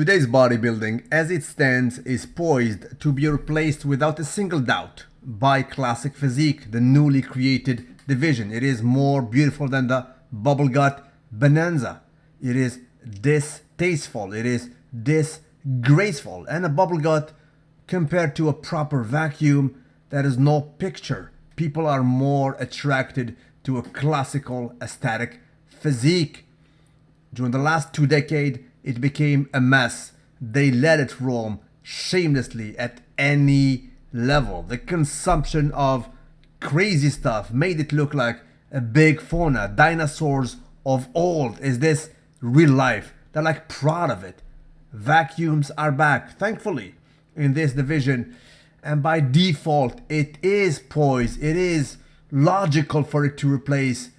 Today's bodybuilding, as it stands, is poised to be replaced without a single doubt by classic physique, the newly created division. It is more beautiful than the bubble gut bonanza. It is distasteful. It is disgraceful. And a bubble gut compared to a proper vacuum, that is no picture. People are more attracted to a classical aesthetic physique. During the last 2 decades, it became a mess. They let it roam shamelessly at any level. The consumption of crazy stuff made it look like a big fauna, dinosaurs of old. Is this real life? They're like proud of it. Vacuums are back, thankfully, in this division. And by default, it is poised. It is logical for it to replace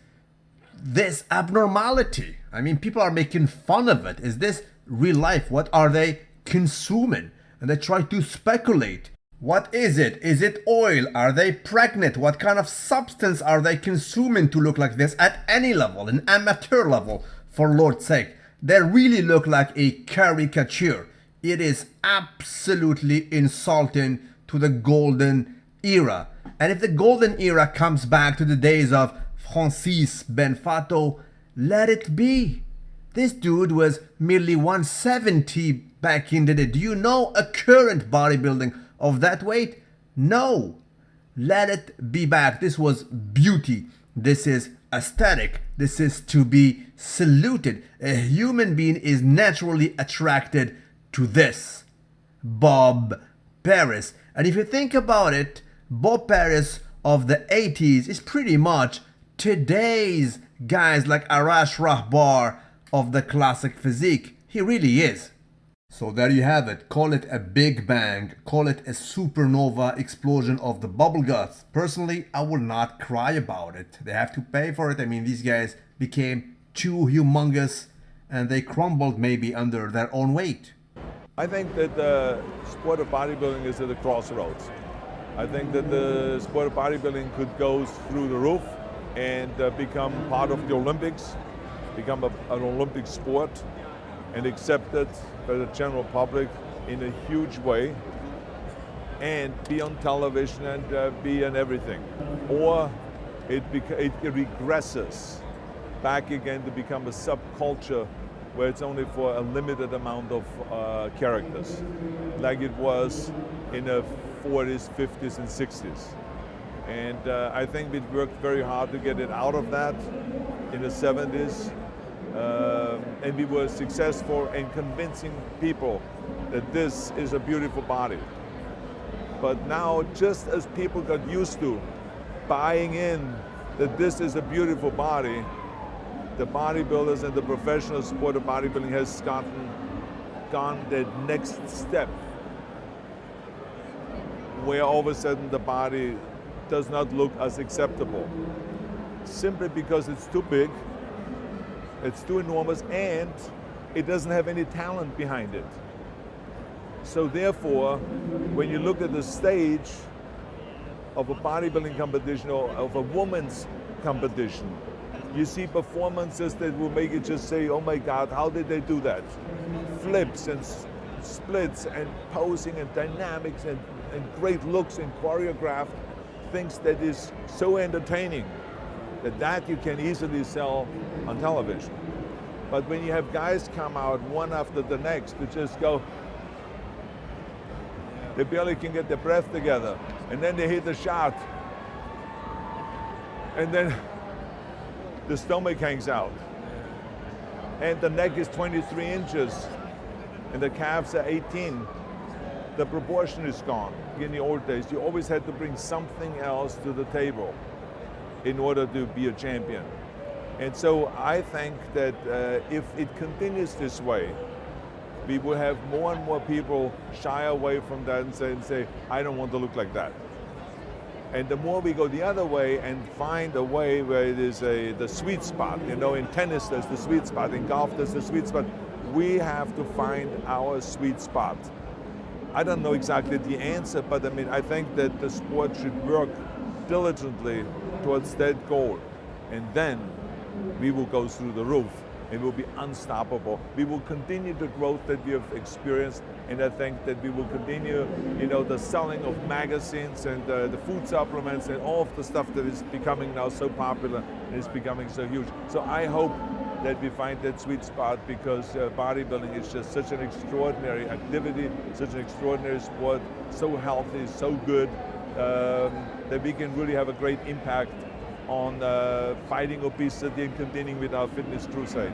this abnormality. I mean, people are making fun of it. Is this real life? What are they consuming? And they try to speculate. What is it? Is it oil? Are they pregnant? What kind of substance are they consuming to look like this at any level, an amateur level, for Lord's sake? They really look like a caricature. It is absolutely insulting to the golden era. And if the golden era comes back to the days of Francis Benfato, let it be. This dude was merely 170 back in the day. Do you know a current bodybuilding of that weight? No. Let it be back. This was beauty. This is aesthetic. This is to be saluted. A human being is naturally attracted to this. Bob Paris. And if you think about it, Bob Paris of the 80s is pretty much today's guys like Arash Rahbar of the classic physique. He really is. So there you have it. Call it a big bang. Call it a supernova explosion of the bubble guts. Personally, I will not cry about it. They have to pay for it. I mean, these guys became too humongous and they crumbled maybe under their own weight. I think that the sport of bodybuilding is at a crossroads. I think that the sport of bodybuilding could go through the roof and become part of the Olympics, become an Olympic sport and accepted by the general public in a huge way and be on television and be in everything. Or it regresses back again to become a subculture where it's only for a limited amount of characters, like it was in the 40s, 50s, and 60s. And I think we worked very hard to get it out of that in the 70s. And we were successful in convincing people that this is a beautiful body. But now, just as people got used to buying in that this is a beautiful body, the bodybuilders and the professional sport of bodybuilding has gone the next step, where all of a sudden the body does not look as acceptable, simply because it's too big, it's too enormous, and it doesn't have any talent behind it. So therefore, when you look at the stage of a bodybuilding competition or of a woman's competition, you see performances that will make you just say, oh my God, how did they do that? Flips and splits and posing and dynamics and great looks and choreographed things that is so entertaining that you can easily sell on television. But when you have guys come out one after the next to just go, they barely can get their breath together, and then they hit the shot, and then the stomach hangs out, and the neck is 23 inches, and the calves are 18. The proportion is gone. In the old days, you always had to bring something else to the table in order to be a champion. And so I think that if it continues this way, we will have more and more people shy away from that and say, I don't want to look like that. And the more we go the other way and find a way where it is the sweet spot, you know, in tennis there's the sweet spot, in golf there's the sweet spot, we have to find our sweet spot. I don't know exactly the answer, but I mean, I think that the sport should work diligently towards that goal. And then we will go through the roof and we'll be unstoppable. We will continue the growth that we have experienced, and I think that we will continue, the selling of magazines and the food supplements and all of the stuff that is becoming now so popular and is becoming so huge. So I hope that we find that sweet spot, because bodybuilding is just such an extraordinary activity, such an extraordinary sport, so healthy, so good, that we can really have a great impact on fighting obesity and continuing with our fitness crusade.